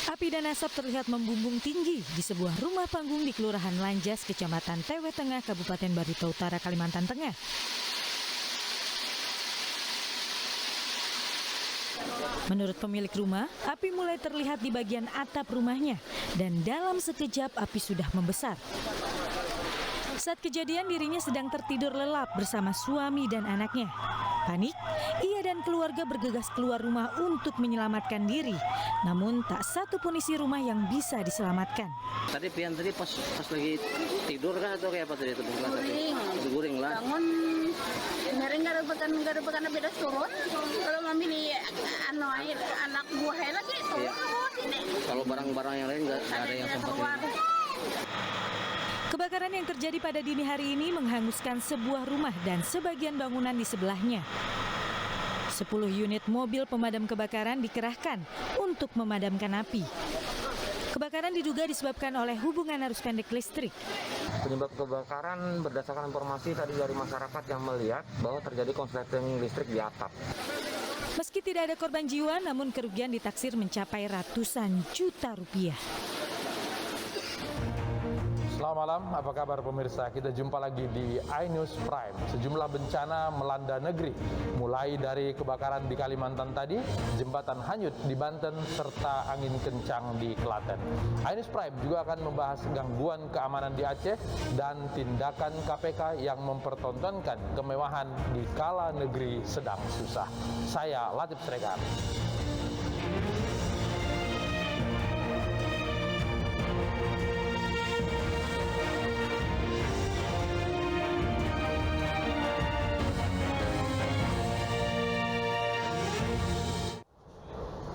Api dan asap terlihat membumbung tinggi di sebuah rumah panggung di Kelurahan Lanjas, Kecamatan Tewe Tengah, Kabupaten Barito Utara, Kalimantan Tengah. Menurut pemilik rumah, api mulai terlihat di bagian atap rumahnya dan dalam sekejap api sudah membesar. Saat kejadian dirinya sedang tertidur lelap bersama suami dan anaknya. Panik, ia dan keluarga bergegas keluar rumah untuk menyelamatkan diri. Namun tak satu pun isi rumah yang bisa diselamatkan. Tadi pian tadi pas lagi tidur kah atau kayak apa tadi? Guring lah. Bangun, kemarin nggak ada bekan beda turun. Kalau ngambil anak buah lagi turun ini. Kalau barang-barang yang lain nggak ada yang sempat keluar. Kebakaran yang terjadi pada dini hari ini menghanguskan sebuah rumah dan sebagian bangunan di sebelahnya. 10 unit mobil pemadam kebakaran dikerahkan untuk memadamkan api. Kebakaran diduga disebabkan oleh hubungan arus pendek listrik. Penyebab kebakaran berdasarkan informasi tadi dari masyarakat yang melihat bahwa terjadi konsleting listrik di atap. Meski tidak ada korban jiwa, namun kerugian ditaksir mencapai ratusan juta rupiah. Selamat malam, apa kabar pemirsa? Kita jumpa lagi di iNews Prime. Sejumlah bencana melanda negeri, mulai dari kebakaran di Kalimantan tadi, jembatan hanyut di Banten, serta angin kencang di Klaten. iNews Prime juga akan membahas gangguan keamanan di Aceh dan tindakan KPK yang mempertontonkan kemewahan di kala negeri sedang susah. Saya Latif Sregar.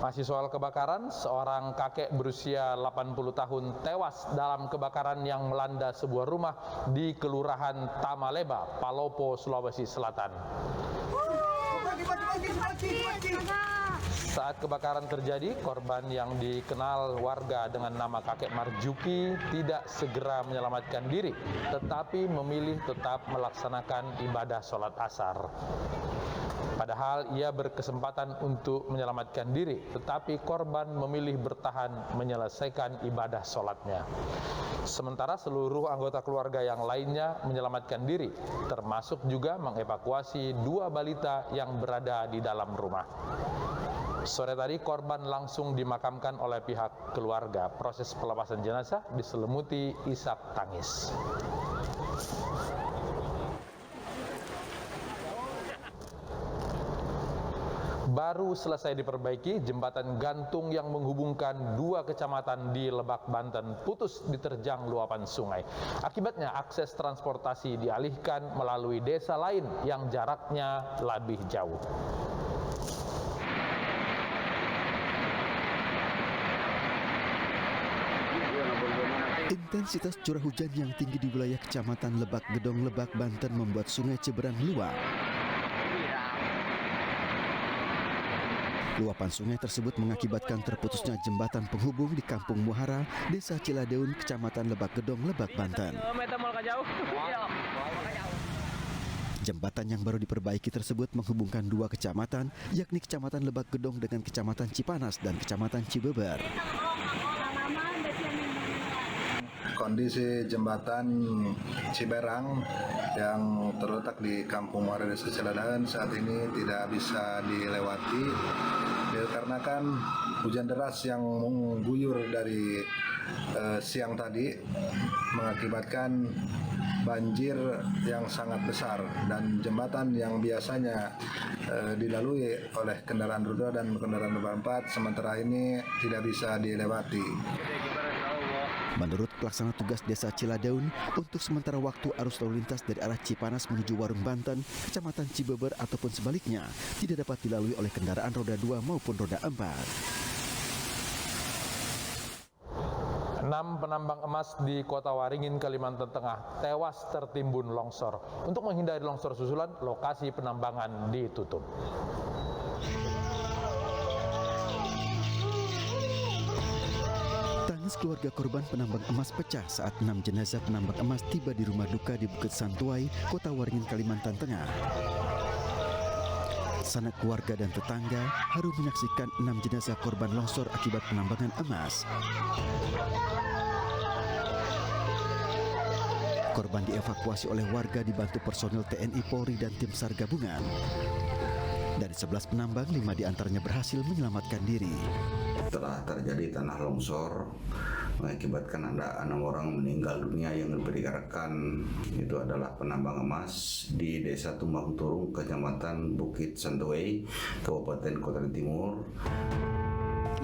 Masih soal kebakaran, seorang kakek berusia 80 tahun tewas dalam kebakaran yang melanda sebuah rumah di Kelurahan Tamaleba, Palopo, Sulawesi Selatan. Saat kebakaran terjadi, korban yang dikenal warga dengan nama kakek Marjuki tidak segera menyelamatkan diri, tetapi memilih tetap melaksanakan ibadah sholat asar. Padahal ia berkesempatan untuk menyelamatkan diri, tetapi korban memilih bertahan menyelesaikan ibadah sholatnya. Sementara seluruh anggota keluarga yang lainnya menyelamatkan diri, termasuk juga mengevakuasi 2 balita yang berada di dalam rumah. Sore tadi korban langsung dimakamkan oleh pihak keluarga. Proses pelepasan jenazah diselimuti isak tangis. Baru selesai diperbaiki, jembatan gantung yang menghubungkan 2 kecamatan di Lebak, Banten putus diterjang luapan sungai. Akibatnya akses transportasi dialihkan melalui desa lain yang jaraknya lebih jauh. Intensitas curah hujan yang tinggi di wilayah Kecamatan Lebak Gedong, Lebak, Banten membuat sungai Ciberang meluap. Luapan sungai tersebut mengakibatkan terputusnya jembatan penghubung di Kampung Muhara, Desa Ciladeun, Kecamatan Lebak Gedong, Lebak, Banten. Jembatan yang baru diperbaiki tersebut menghubungkan 2 kecamatan, yakni Kecamatan Lebak Gedong dengan Kecamatan Cipanas dan Kecamatan Cibeber. Kondisi jembatan Ciberang yang terletak di Kampung Muara Desa Ciladeun saat ini tidak bisa dilewati dikarenakan hujan deras yang mengguyur dari siang tadi mengakibatkan banjir yang sangat besar, dan jembatan yang biasanya dilalui oleh kendaraan roda dan kendaraan roda 4 sementara ini tidak bisa dilewati. Menurut pelaksana tugas Desa Ciladeun, untuk sementara waktu arus lalu lintas dari arah Cipanas menuju Warung Banten, Kecamatan Cibeber ataupun sebaliknya tidak dapat dilalui oleh kendaraan roda 2 maupun roda 4. 6 penambang emas di Kota Waringin, Kalimantan Tengah tewas tertimbun longsor. Untuk menghindari longsor susulan, lokasi penambangan ditutup. Tangis keluarga korban penambang emas pecah saat 6 jenazah penambang emas tiba di rumah duka di Bukit Santuai, Kota Waringin, Kalimantan Tengah. sanak keluarga dan tetangga haru menyaksikan 6 jenazah korban longsor akibat penambangan emas. Korban dievakuasi oleh warga dibantu personil TNI Polri dan tim SAR gabungan. Dari 11 penambang, 5 diantaranya berhasil menyelamatkan diri. Telah terjadi tanah longsor mengakibatkan ada 6 orang meninggal dunia yang diperkirakan itu adalah penambang emas di Desa Tumbang Turung, Kecamatan Bukit Santuai, Kabupaten Kota Timur.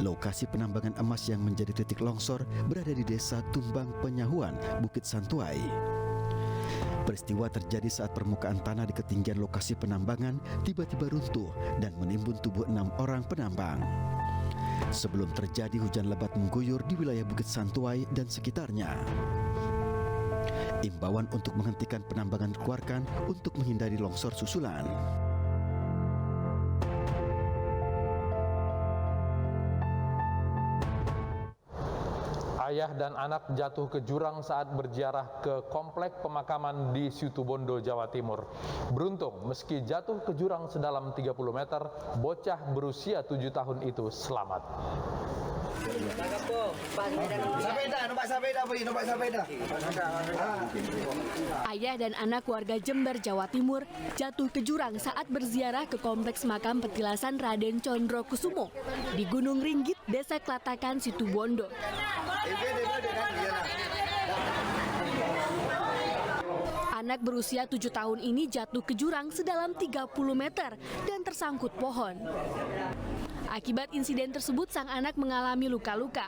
Lokasi penambangan emas yang menjadi titik longsor berada di Desa Tumbang Penyahuan, Bukit Santuai. Peristiwa terjadi saat permukaan tanah di ketinggian lokasi penambangan tiba-tiba runtuh dan menimbun tubuh 6 orang penambang. Sebelum terjadi hujan lebat mengguyur di wilayah Bukit Santuai dan sekitarnya. Imbauan untuk menghentikan penambangan dikeluarkan untuk menghindari longsor susulan. Ayah dan anak jatuh ke jurang saat berziarah ke komplek pemakaman di Situbondo, Jawa Timur. Beruntung, meski jatuh ke jurang sedalam 30 meter, bocah berusia 7 tahun itu selamat. Ayah dan anak warga Jember, Jawa Timur jatuh ke jurang saat berziarah ke kompleks makam petilasan Raden Condrokusumo di Gunung Ringgit, Desa Klatakan, Situbondo. Anak berusia 7 tahun ini jatuh ke jurang sedalam 30 meter dan tersangkut pohon. Akibat insiden tersebut, sang anak mengalami luka-luka.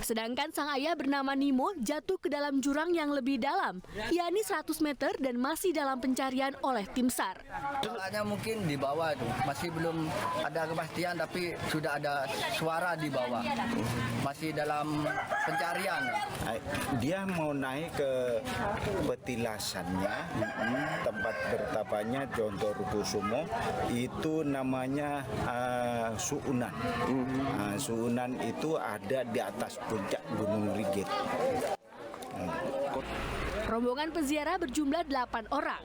Sedangkan sang ayah bernama Nimo jatuh ke dalam jurang yang lebih dalam, yakni 100 meter dan masih dalam pencarian oleh tim SAR. Hanya mungkin di bawah itu, masih belum ada kepastian tapi sudah ada suara di bawah. Masih dalam pencarian. Dia mau naik ke petilasannya, tempat bertapanya Condrokusumo, itu namanya Suunan. Suunan itu ada di atas puncak Gunung Ringgit. Rombongan peziarah berjumlah 8 orang.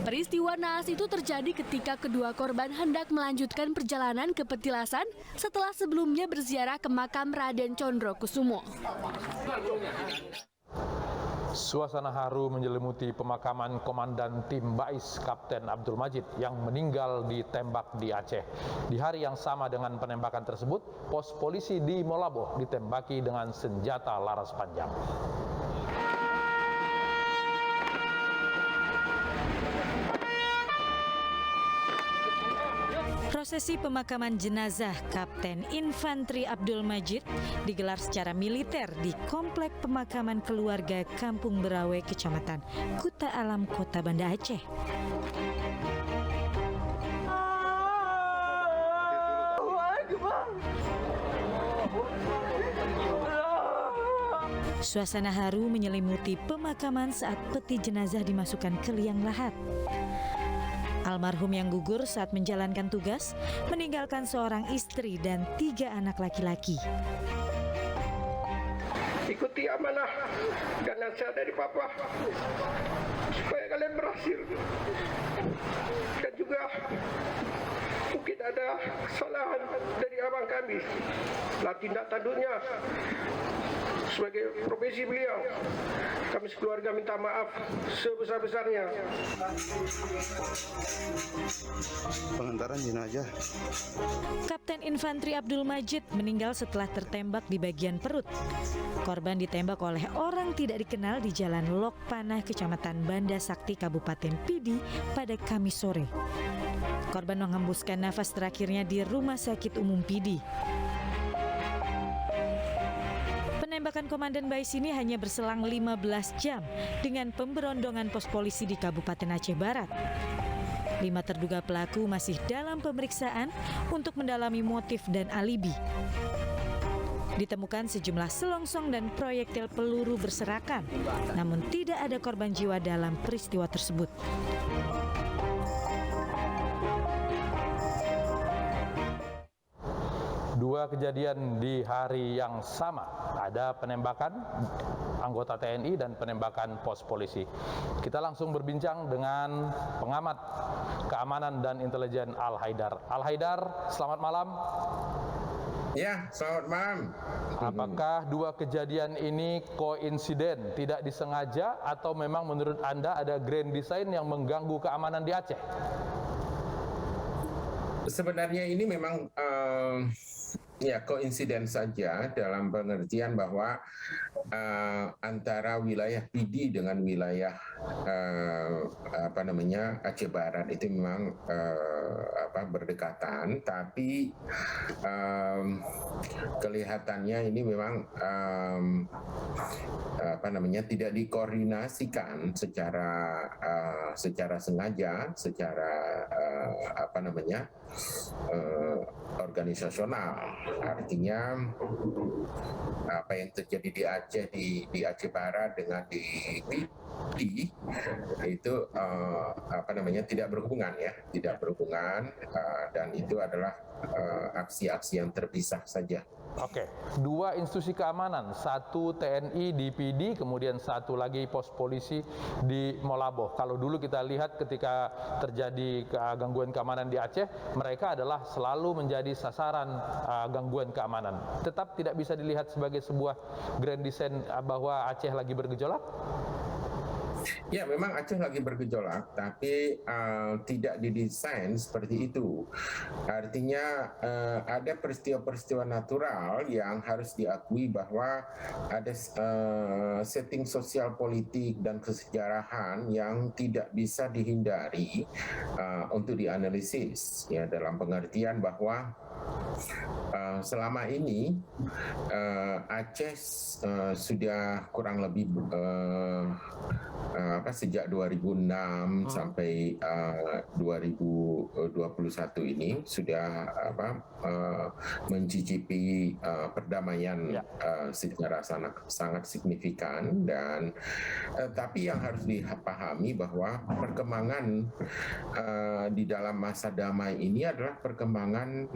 Peristiwa naas itu terjadi ketika kedua korban hendak melanjutkan perjalanan ke petilasan setelah sebelumnya berziarah ke makam Raden Condrokusumo. Suasana haru menyelimuti pemakaman Komandan Tim Bais Kapten Abdul Majid yang meninggal ditembak di Aceh. Di hari yang sama dengan penembakan tersebut, pos polisi di Molaboh ditembaki dengan senjata laras panjang. Prosesi pemakaman jenazah Kapten Infantri Abdul Majid digelar secara militer di Komplek Pemakaman Keluarga Kampung Berawe, Kecamatan Kuta Alam, Kota Banda Aceh. Suasana haru menyelimuti pemakaman saat peti jenazah dimasukkan ke liang lahat. Almarhum yang gugur saat menjalankan tugas meninggalkan seorang istri dan 3 anak laki-laki. Ikuti amanah dan nasihat dari Papa supaya kalian berhasil. Dan juga mungkin ada kesalahan dari abang kami. Lah tindak tanduknya sebagai profesi beliau, kami sekeluarga minta maaf sebesar-besarnya. Pengantaran jenazah. Kapten Infantri Abdul Majid meninggal setelah tertembak di bagian perut. Korban ditembak oleh orang tidak dikenal di Jalan Lok Panah, Kecamatan Banda Sakti, Kabupaten Pidi pada Kamis sore. Korban menghembuskan nafas terakhirnya di Rumah Sakit Umum Pidi. Penembakan Komandan Bais ini hanya berselang 15 jam dengan pemberondongan pos polisi di Kabupaten Aceh Barat. 5 terduga pelaku masih dalam pemeriksaan untuk mendalami motif dan alibi. Ditemukan sejumlah selongsong dan proyektil peluru berserakan, namun tidak ada korban jiwa dalam peristiwa tersebut. Dua kejadian di hari yang sama. Ada penembakan anggota TNI dan penembakan pos polisi. Kita langsung berbincang dengan pengamat keamanan dan intelijen Al Haidar. Al Haidar, selamat malam. Ya, selamat malam. Apakah dua kejadian ini koinsiden, tidak disengaja, atau memang menurut Anda ada grand design yang mengganggu keamanan di Aceh? Sebenarnya ini memang ya koinsiden saja, dalam pengertian bahwa antara wilayah PD dengan wilayah Aceh Barat itu memang berdekatan, tapi kelihatannya ini memang tidak dikoordinasikan secara sengaja, secara organisasional. Artinya apa yang terjadi di Aceh, di Aceh Barat dengan di PD itu tidak berhubungan, dan itu adalah aksi-aksi yang terpisah saja. Oke, dua institusi keamanan, satu TNI di PD, kemudian satu lagi pos polisi di Molaboh. Kalau dulu kita lihat ketika terjadi gangguan keamanan di Aceh, mereka adalah selalu menjadi sasaran gangguan keamanan. Tetap tidak bisa dilihat sebagai sebuah grand design bahwa Aceh lagi bergejolak? Ya, memang Aceh lagi bergejolak, tapi tidak didesain seperti itu. Artinya ada peristiwa-peristiwa natural yang harus diakui bahwa ada setting sosial politik dan kesejarahan yang tidak bisa dihindari untuk dianalisis. Ya, dalam pengertian bahwa selama ini Aceh sudah kurang lebih sejak 2006 sampai 2021 ini sudah mencicipi perdamaian secara sangat signifikan, dan tapi yang harus dipahami bahwa perkembangan di dalam masa damai ini adalah perkembangan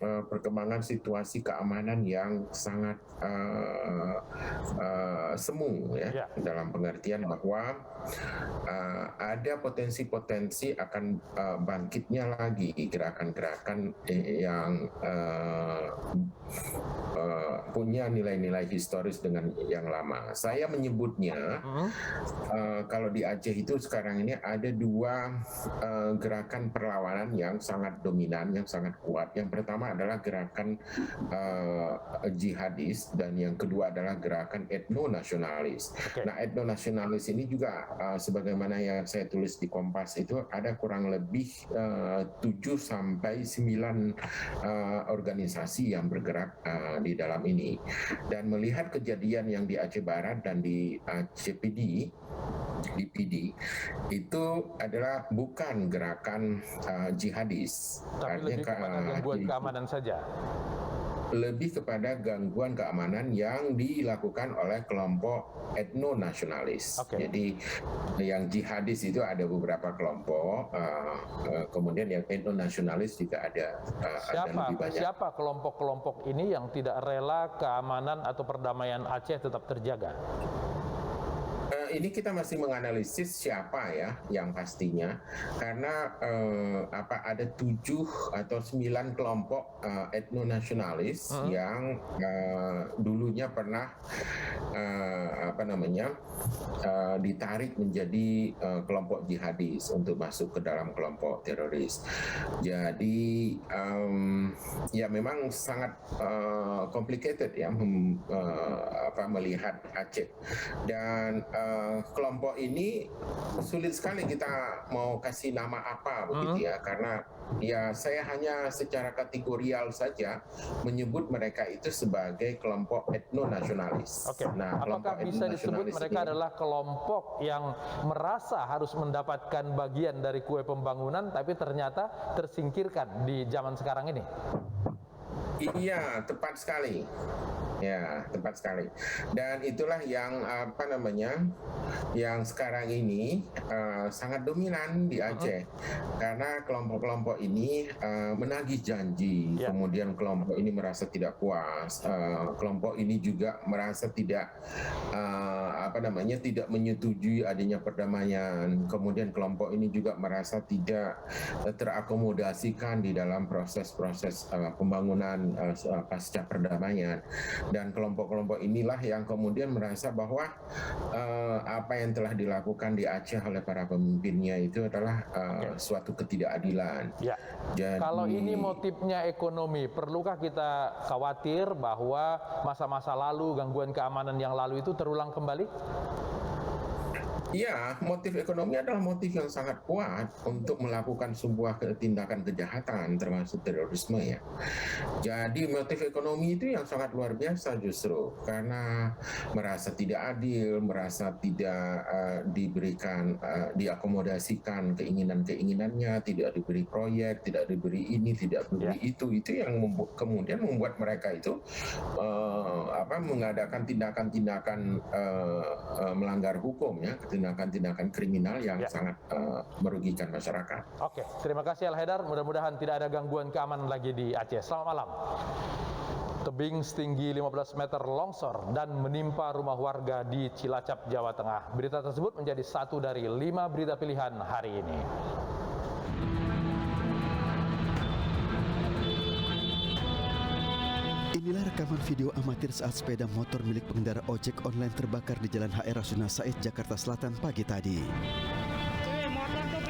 perkembangan situasi keamanan yang sangat semu, ya, dalam pengertian bahwa ada potensi-potensi akan bangkitnya lagi gerakan-gerakan yang punya nilai-nilai historis dengan yang lama. Saya menyebutnya kalau di Aceh itu sekarang ini ada dua gerakan perlawanan yang sangat dominan, yang sangat kuat. Yang pertama adalah gerakan jihadis, dan yang kedua adalah gerakan etno-nasionalis. Nah, etno-nasionalis ini juga sebagaimana yang saya tulis di Kompas itu ada kurang lebih 7 sampai 9 organisasi yang bergerak di dalam ini. Dan melihat kejadian yang di Aceh Barat dan di Aceh PD, di PD itu adalah bukan gerakan jihadis, tapi lebih kepada gangguan keamanan saja. Lebih kepada gangguan keamanan yang dilakukan oleh kelompok etno-nasionalis. Jadi yang jihadis itu ada beberapa kelompok, kemudian yang etno-nasionalis juga ada lebih banyak. Siapa kelompok-kelompok ini yang tidak rela keamanan atau perdamaian Aceh tetap terjaga? Ini kita masih menganalisis siapa ya yang pastinya, karena ada 7 atau 9 kelompok etno-nasionalis yang dulunya pernah ditarik menjadi kelompok jihadis untuk masuk ke dalam kelompok teroris. Jadi ya memang sangat complicated ya melihat Aceh, dan kelompok ini sulit sekali kita mau kasih nama apa begitu ya, karena ya saya hanya secara kategorial saja menyebut mereka itu sebagai kelompok etno-nasionalis. Nah, apakah bisa disebut mereka adalah kelompok yang merasa harus mendapatkan bagian dari kue pembangunan tapi ternyata tersingkirkan di zaman sekarang ini? Iya, tepat sekali. Ya, tepat sekali. Dan itulah yang yang sekarang ini sangat dominan di Aceh, karena kelompok-kelompok ini menagih janji, kemudian kelompok ini merasa tidak puas, kelompok ini juga merasa tidak tidak menyetujui adanya perdamaian, kemudian kelompok ini juga merasa tidak terakomodasikan di dalam proses-proses pembangunan pasca perdamaian. Dan kelompok-kelompok inilah yang kemudian merasa bahwa apa yang telah dilakukan di Aceh oleh para pemimpinnya itu adalah suatu ketidakadilan. Ya. Jadi, kalau ini motifnya ekonomi, perlukah kita khawatir bahwa masa-masa lalu, gangguan keamanan yang lalu itu terulang kembali? Ya, motif ekonomi adalah motif yang sangat kuat untuk melakukan sebuah tindakan kejahatan termasuk terorisme ya. Jadi motif ekonomi itu yang sangat luar biasa justru karena merasa tidak adil, merasa tidak diberikan, diakomodasikan keinginan-keinginannya, tidak diberi proyek, tidak diberi ini, tidak diberi itu yang kemudian membuat mereka itu mengadakan tindakan-tindakan melanggar hukum ya. Tindakan-tindakan kriminal yang sangat merugikan masyarakat. Oke, terima kasih Al Haidar. Mudah-mudahan tidak ada gangguan keamanan lagi di Aceh. Selamat malam. Tebing setinggi 15 meter longsor dan menimpa rumah warga di Cilacap, Jawa Tengah. Berita tersebut menjadi satu dari 5 berita pilihan hari ini. Inilah rekaman video amatir saat sepeda motor milik pengendara ojek online terbakar di Jalan HR Rasuna Said, Jakarta Selatan pagi tadi.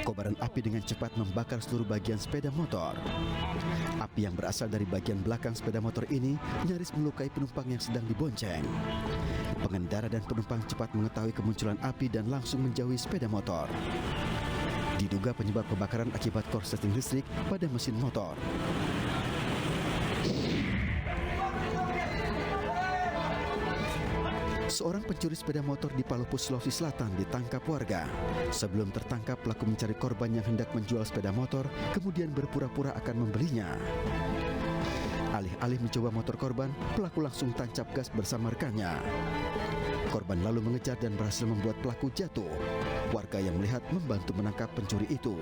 Kobaran api dengan cepat membakar seluruh bagian sepeda motor. Api yang berasal dari bagian belakang sepeda motor ini nyaris melukai penumpang yang sedang dibonceng. Pengendara dan penumpang cepat mengetahui kemunculan api dan langsung menjauhi sepeda motor. Diduga penyebab kebakaran akibat korsleting listrik pada mesin motor. Seorang pencuri sepeda motor di Palopo, Sulawesi Selatan ditangkap warga. Sebelum tertangkap, pelaku mencari korban yang hendak menjual sepeda motor, kemudian berpura-pura akan membelinya. Alih-alih mencoba motor korban, pelaku langsung tancap gas bersama rekannya. Korban lalu mengejar dan berhasil membuat pelaku jatuh. Warga yang melihat membantu menangkap pencuri itu.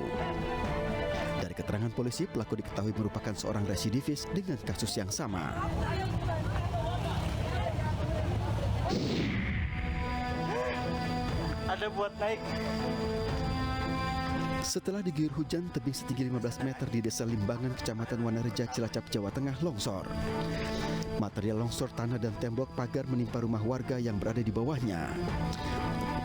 Dari keterangan polisi, pelaku diketahui merupakan seorang residivis dengan kasus yang sama. Ada buat naik. Setelah diguyur hujan, tebing setinggi 15 meter di Desa Limbangan, Kecamatan Wanareja, Cilacap, Jawa Tengah longsor. Material longsor, tanah dan tembok pagar menimpa rumah warga yang berada di bawahnya.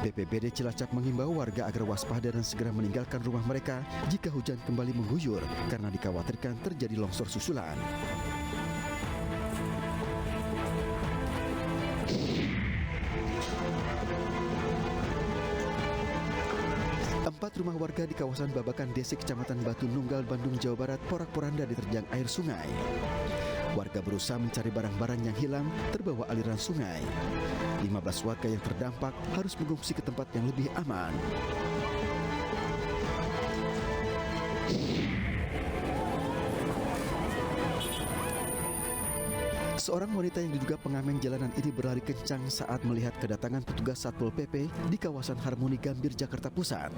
BPBD Cilacap mengimbau warga agar waspada dan segera meninggalkan rumah mereka jika hujan kembali mengguyur karena dikhawatirkan terjadi longsor susulan. Empat rumah warga di kawasan Babakan Desa, Kecamatan Batu Nunggal, Bandung, Jawa Barat porak-poranda diterjang air sungai. Warga berusaha mencari barang-barang yang hilang terbawa aliran sungai. 15 warga yang terdampak harus mengungsi ke tempat yang lebih aman. Seorang wanita yang diduga pengamen jalanan ini berlari kencang saat melihat kedatangan petugas Satpol PP di kawasan Harmoni Gambir, Jakarta Pusat.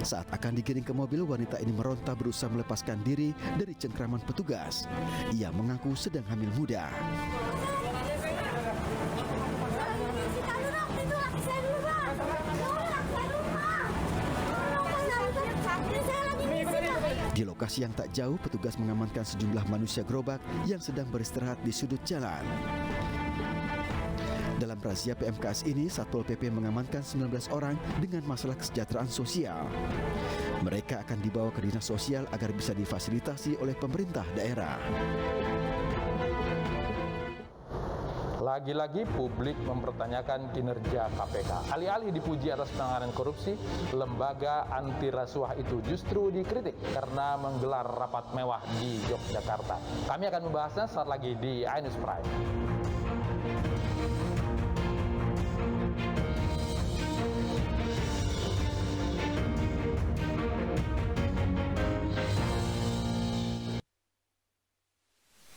Saat akan digiring ke mobil, wanita ini meronta berusaha melepaskan diri dari cengkraman petugas. Ia mengaku sedang hamil muda. Di lokasi yang tak jauh, petugas mengamankan sejumlah manusia gerobak yang sedang beristirahat di sudut jalan. Dalam razia PMKS ini, Satpol PP mengamankan 19 orang dengan masalah kesejahteraan sosial. Mereka akan dibawa ke dinas sosial agar bisa difasilitasi oleh pemerintah daerah. Lagi-lagi publik mempertanyakan kinerja KPK. Alih-alih dipuji atas penanganan korupsi, lembaga anti rasuah itu justru dikritik karena menggelar rapat mewah di Yogyakarta. Kami akan membahasnya saat lagi di iNews Prime.